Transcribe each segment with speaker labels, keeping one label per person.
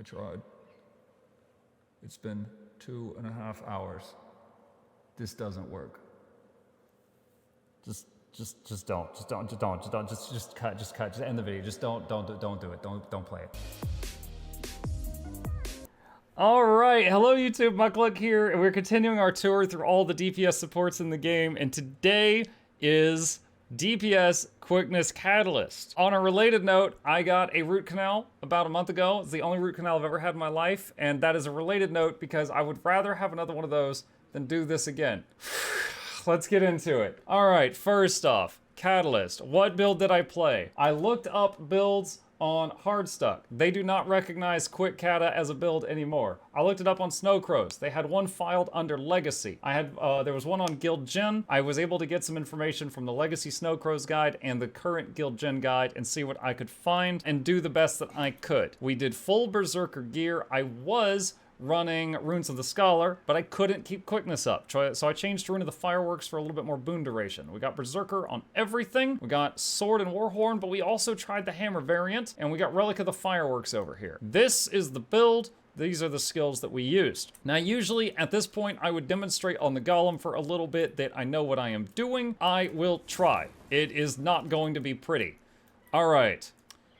Speaker 1: I tried. It's been 2.5 hours. This doesn't work. Just cut, just end the video. Just don't do it. Don't play it. All right, hello YouTube, Muckluck here, and we're continuing our tour through all the DPS supports in the game, and today is DPS Quickness Catalyst. On a related note, I got a root canal about a month ago. It's the only root canal I've ever had in my life, and that is a related note because I would rather have another one of those than do this again. Let's get into it. All right, first off, Catalyst. What build did I play? I looked up builds on Hardstuck. They do not recognize Quick Kata as a build anymore. I looked it up on Snowcrows. They had one filed under Legacy. I had there was one on Guild Gen. I was able to get some information from the Legacy Snowcrows guide and the current Guild Gen guide and see what I could find and do the best that I could. We did full Berserker gear. I was running Runes of the Scholar, but I couldn't keep quickness up. So I changed to Rune of the Fireworks for a little bit more boon duration. We got Berserker on everything. We got Sword and Warhorn, but we also tried the Hammer variant, and we got Relic of the Fireworks over here. This is the build. These are the skills that we used. Now, usually at this point, I would demonstrate on the Golem for a little bit that I know what I am doing. I will try. It is not going to be pretty. All right.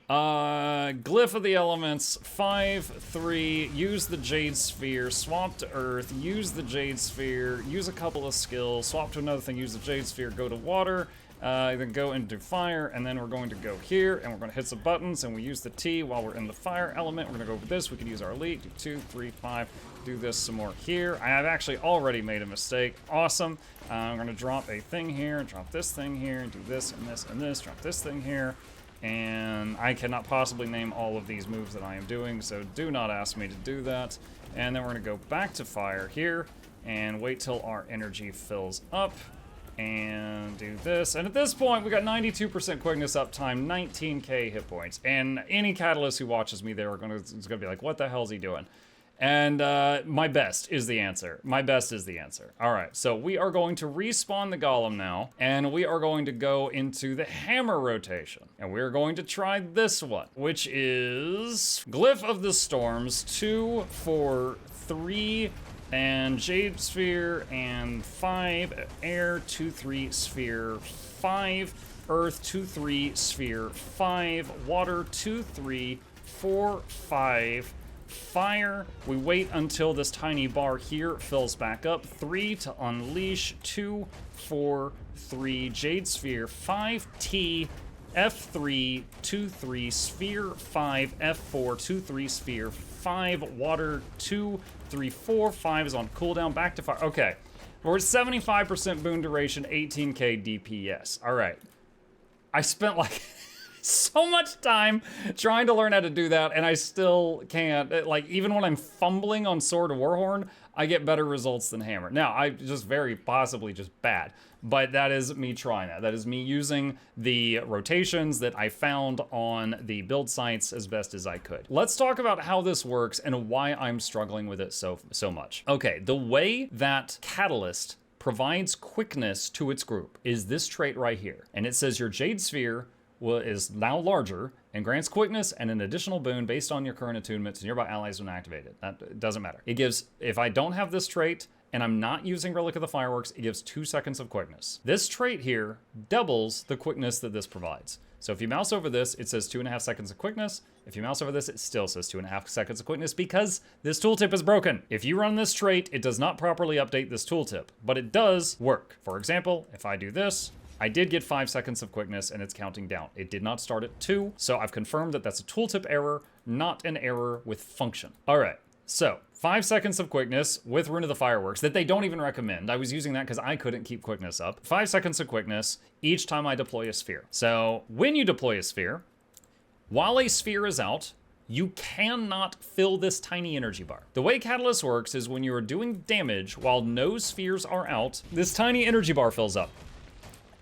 Speaker 1: Glyph of the Elements, 5/3, use the Jade Sphere, swap to Earth, use the Jade Sphere, use a couple of skills, swap to another thing, use the Jade Sphere, go to Water, then go into Fire, and then we're going to go here, and we're going to hit some buttons, and we use the T while we're in the Fire element. We're going to go over this, we can use our Elite, do 2, 3, 5, do this some more here. I have actually already made a mistake. Awesome. I'm going to drop a thing here, drop this thing here, do this and this and this, drop this thing here. And I cannot possibly name all of these moves that I am doing, so do not ask me to do that. And then we're gonna go back to Fire here and wait till our energy fills up and do this. And at this point, we got 92% quickness uptime, 19k hit points. And any Catalyst who watches me there is gonna be like, what the hell is he doing? And my best is the answer. My best is the answer. All right, so we are going to respawn the Golem now, and we are going to go into the Hammer rotation. And we're going to try this one, which is Glyph of the Storms, 2, 4, 3, and Jade Sphere, and 5, Air, 2, 3, Sphere, 5, Earth, 2, 3, Sphere, 5, Water, 2, 3, 4, 5, Fire. We wait until this tiny bar here fills back up. 3 to unleash. 2, 4, 3. Jade Sphere. 5 T. F3. 2, 3. Sphere. 5 F4. 2, 3. Sphere. 5 Water. 2, 3, 4. 5 is on cooldown. Back to Fire. Okay. We're at 75% boon duration. 18k DPS. All right. I spent like so much time trying to learn how to do that, and I still can't. Like, even when I'm fumbling on Sword or Warhorn, I get better results than Hammer. Now, I just very possibly just bad, but that is me trying that. That is me using the rotations that I found on the build sites as best as I could. Let's talk about how this works and why I'm struggling with it so much. Okay, the way that Catalyst provides quickness to its group is this trait right here, and it says your Jade Sphere is now larger and grants quickness and an additional boon based on your current attunements to nearby allies when activated. That doesn't matter. It gives, if I don't have this trait and I'm not using Relic of the Fireworks, it gives 2 seconds of quickness. This trait here doubles the quickness that this provides. So if you mouse over this, it says 2.5 seconds of quickness. If you mouse over this, it still says 2.5 seconds of quickness because this tooltip is broken. If you run this trait, it does not properly update this tooltip, but it does work. For example, if I do this, I did get 5 seconds of quickness and it's counting down. It did not start at 2, so I've confirmed that that's a tooltip error, not an error with function. All right, so 5 seconds of quickness with Rune of the Fireworks that they don't even recommend. I was using that because I couldn't keep quickness up. 5 seconds of quickness each time I deploy a sphere. So when you deploy a sphere, while a sphere is out, you cannot fill this tiny energy bar. The way Catalyst works is when you are doing damage while no spheres are out, this tiny energy bar fills up.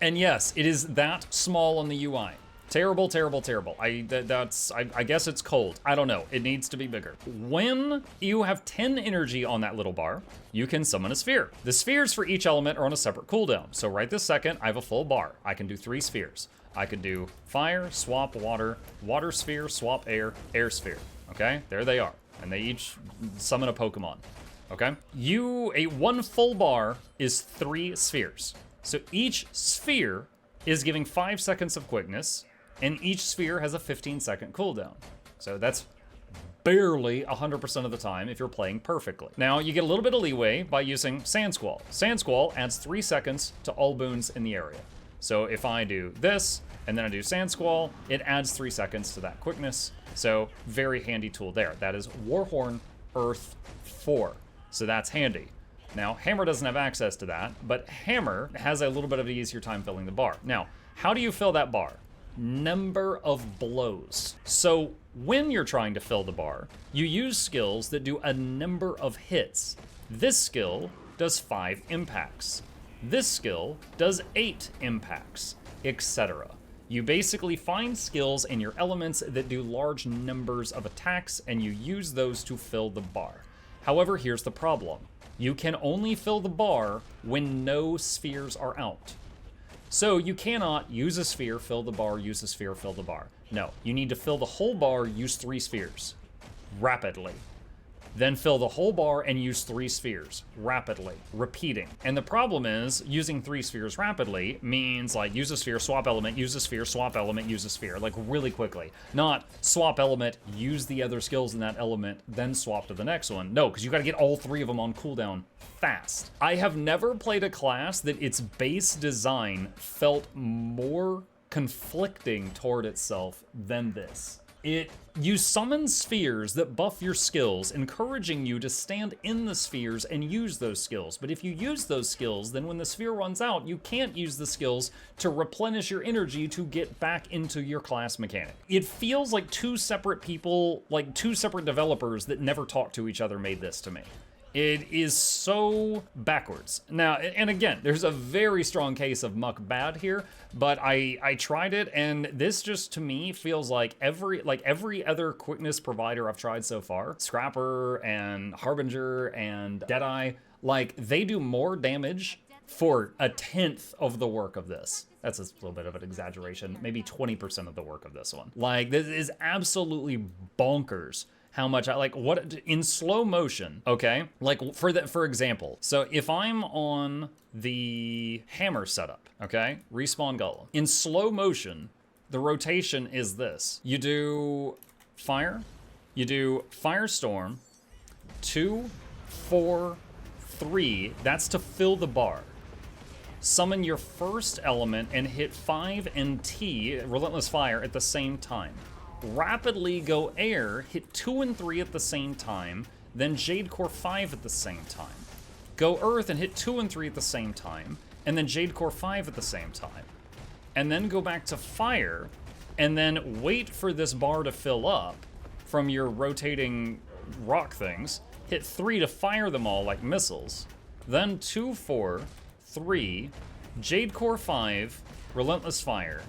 Speaker 1: And yes, it is that small on the UI. Terrible, terrible, terrible. I guess it's cold. I don't know. It needs to be bigger. When you have 10 energy on that little bar, you can summon a sphere. The spheres for each element are on a separate cooldown. So right this second, I have a full bar. I can do 3 spheres. I could do fire, swap water, water sphere, swap air, air sphere. Okay, there they are. and they each summon a Pokemon, okay? One full bar is 3 spheres. So each sphere is giving 5 seconds of quickness, and each sphere has a 15-second cooldown. So that's barely 100% of the time if you're playing perfectly. Now, you get a little bit of leeway by using Sand Squall. Sand Squall adds 3 seconds to all boons in the area. So if I do this, and then I do Sand Squall, it adds 3 seconds to that quickness. So very handy tool there. That is Warhorn Earth 4. So that's handy. Now, Hammer doesn't have access to that, but Hammer has a little bit of an easier time filling the bar. Now, how do you fill that bar? Number of blows. So when you're trying to fill the bar, you use skills that do a number of hits. This skill does 5 impacts. This skill does 8 impacts, etc. You basically find skills in your elements that do large numbers of attacks, and you use those to fill the bar. However, here's the problem. You can only fill the bar when no spheres are out. So you cannot use a sphere, fill the bar, use a sphere, fill the bar. No, you need to fill the whole bar, use 3 spheres rapidly. Then fill the whole bar and use 3 spheres rapidly, repeating. And the problem is, using 3 spheres rapidly means like use a sphere, swap element, use a sphere, swap element, use a sphere, like really quickly. Not swap element, use the other skills in that element, then swap to the next one. No, because you gotta get all 3 of them on cooldown fast. I have never played a class that its base design felt more conflicting toward itself than this. You summon spheres that buff your skills, encouraging you to stand in the spheres and use those skills. But if you use those skills, then when the sphere runs out, you can't use the skills to replenish your energy to get back into your class mechanic. It feels like 2 separate people, like 2 separate developers that never talk to each other made this to me. It is so backwards. Now, and again, there's a very strong case of muck bad here, but I tried it, and this just to me feels like every other quickness provider I've tried so far, Scrapper and Harbinger and Deadeye, like they do more damage for 1/10 of the work of this. That's a little bit of an exaggeration, maybe 20% of the work of this one. Like this is absolutely bonkers. How much I like what in slow motion, okay? Like for example, so if I'm on the Hammer setup, okay? Respawn Golem. In slow motion, the rotation is this. You do fire, you do Firestorm, 2, 4, 3, that's to fill the bar. Summon your first element and hit 5 and T, Relentless Fire, at the same time. Rapidly go air, hit 2 and 3 at the same time, then Jade Core 5 at the same time. Go earth and hit 2 and 3 at the same time, and then Jade Core 5 at the same time. And then go back to fire, and then wait for this bar to fill up from your rotating rock things. Hit 3 to fire them all like missiles. Then 2, 4, 3, Jade Core 5, Relentless Fire,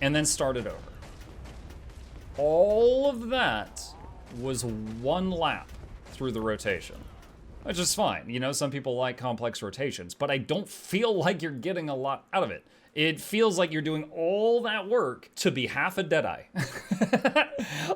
Speaker 1: and then start it over. All of that was 1 lap through the rotation, which is fine. You know, some people like complex rotations, but I don't feel like you're getting a lot out of it. It feels like you're doing all that work to be half a Deadeye.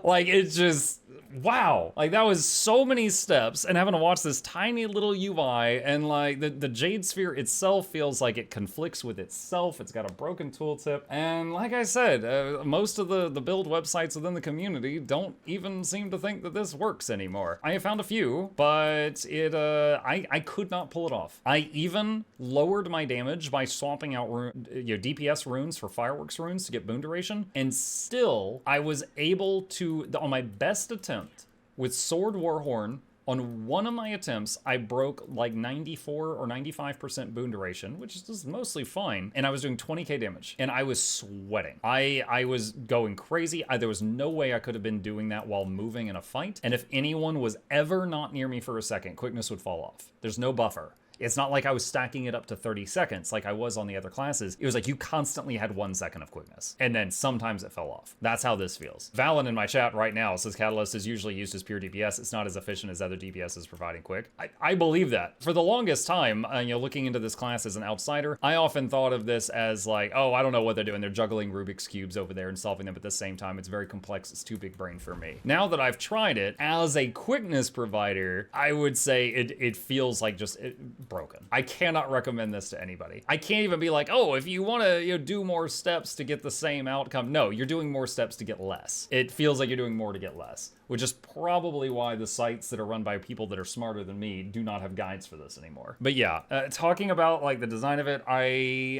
Speaker 1: Like, it's just, wow. Like, that was so many steps, and having to watch this tiny little UI, and like, the Jade Sphere itself feels like it conflicts with itself. It's got a broken tooltip, and like I said, most of the build websites within the community don't even seem to think that this works anymore. I have found a few, but I could not pull it off. I even lowered my damage by swapping out DPS runes for fireworks runes to get boon duration, and still I was able to, on my best attempt with Sword Warhorn, on one of my attempts, I broke like 94 or 95% boon duration, which is just mostly fine, and I was doing 20k damage, and I was sweating. I was going crazy. There was no way I could have been doing that while moving in a fight, and if anyone was ever not near me for a second, quickness would fall off. There's no buffer. It's not like I was stacking it up to 30 seconds like I was on the other classes. It was like you constantly had 1 second of quickness, and then sometimes it fell off. That's how this feels. Valen in my chat right now says Catalyst is usually used as pure DPS. It's not as efficient as other DPSs providing quick. I believe that. For the longest time, looking into this class as an outsider, I often thought of this as like, oh, I don't know what they're doing. They're juggling Rubik's Cubes over there and solving them at the same time. It's very complex. It's too big brain for me. Now that I've tried it, as a quickness provider, I would say it feels like just broken. I cannot recommend this to anybody. I can't even be like, oh, if you want to do more steps to get the same outcome. No, you're doing more steps to get less. It feels like you're doing more to get less, which is probably why the sites that are run by people that are smarter than me do not have guides for this anymore. But yeah, talking about like the design of it,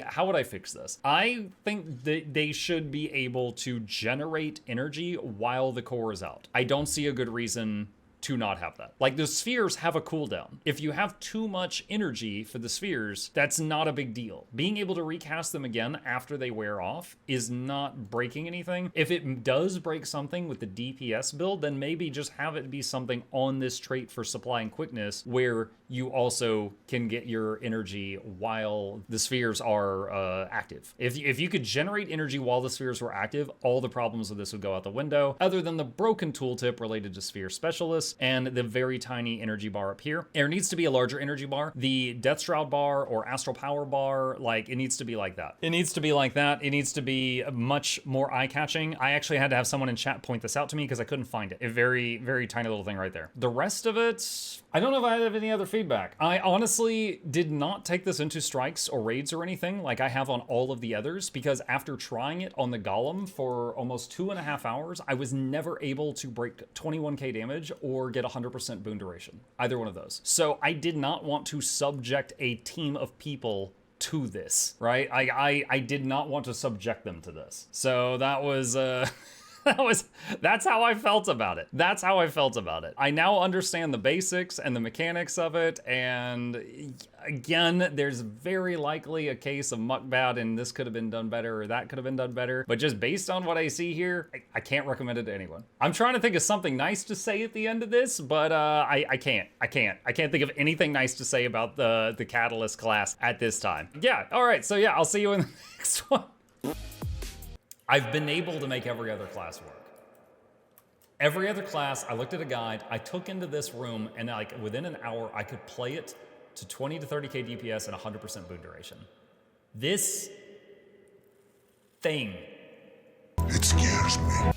Speaker 1: how would I fix this? I think that they should be able to generate energy while the core is out. I don't see a good reason to not have that. Like, the spheres have a cooldown. If you have too much energy for the spheres, that's not a big deal. Being able to recast them again after they wear off is not breaking anything. If it does break something with the DPS build, then maybe just have it be something on this trait for supplying quickness where you also can get your energy while the spheres are active. If you could generate energy while the spheres were active, all the problems with this would go out the window, other than the broken tooltip related to sphere specialists and the very tiny energy bar up here. There needs to be a larger energy bar. The Death Shroud bar or Astral Power bar, like, it needs to be like that. It needs to be like that. It needs to be much more eye-catching. I actually had to have someone in chat point this out to me because I couldn't find it. A very, very tiny little thing right there. The rest of it, I don't know if I have any other feedback. I honestly did not take this into strikes or raids or anything like I have on all of the others, because after trying it on the Golem for almost 2.5 hours, I was never able to break 21k damage or get 100% boon duration. Either one of those. So I did not want to subject a team of people to this, right? I did not want to subject them to this. So that was... that's how I felt about it. That's how I felt about it. I now understand the basics and the mechanics of it, and again, there's very likely a case of muck bad and this could have been done better or that could have been done better, but just based on what I see here, I can't recommend it to anyone. I'm trying to think of something nice to say at the end of this, but I can't think of anything nice to say about the Catalyst class at this time. Yeah, all right, so yeah, I'll see you in the next one. I've been able to make every other class work. Every other class, I looked at a guide, I took into this room, and like within an hour, I could play it to 20 to 30k DPS and 100% boon duration. This thing.
Speaker 2: It scares me.